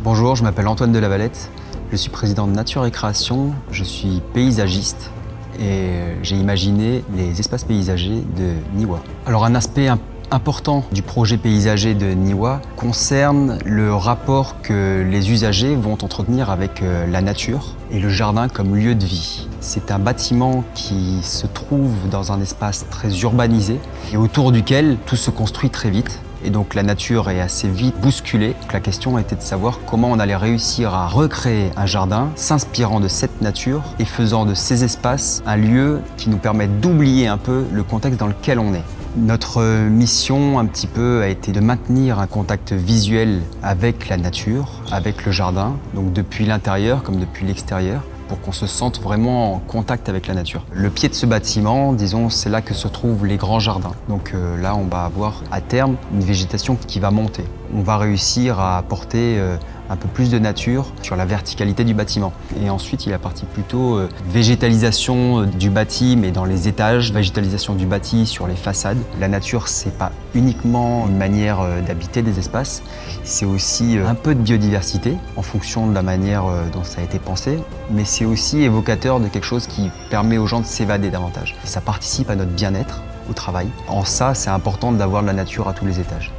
Bonjour, je m'appelle Antoine de Lavalette, je suis président de Nature et Création, je suis paysagiste et j'ai imaginé les espaces paysagers de Niwa. Alors un aspect important du projet paysager de Niwa concerne le rapport que les usagers vont entretenir avec la nature et le jardin comme lieu de vie. C'est un bâtiment qui se trouve dans un espace très urbanisé et autour duquel tout se construit très vite. Et donc la nature est assez vite bousculée. Donc la question était de savoir comment on allait réussir à recréer un jardin s'inspirant de cette nature et faisant de ces espaces un lieu qui nous permette d'oublier un peu le contexte dans lequel on est. Notre mission un petit peu a été de maintenir un contact visuel avec la nature, avec le jardin, donc depuis l'intérieur comme depuis l'extérieur, pour qu'on se sente vraiment en contact avec la nature. Le pied de ce bâtiment, disons, c'est là que se trouvent les grands jardins. Donc là, on va avoir à terme une végétation qui va monter. On va réussir à apporter un peu plus de nature sur la verticalité du bâtiment. Et ensuite, il y a la partie plutôt végétalisation du bâti, mais dans les étages, végétalisation du bâti sur les façades. La nature, c'est pas uniquement une manière d'habiter des espaces, c'est aussi un peu de biodiversité en fonction de la manière dont ça a été pensé, mais c'est aussi évocateur de quelque chose qui permet aux gens de s'évader davantage. Ça participe à notre bien-être au travail. En ça, c'est important d'avoir de la nature à tous les étages.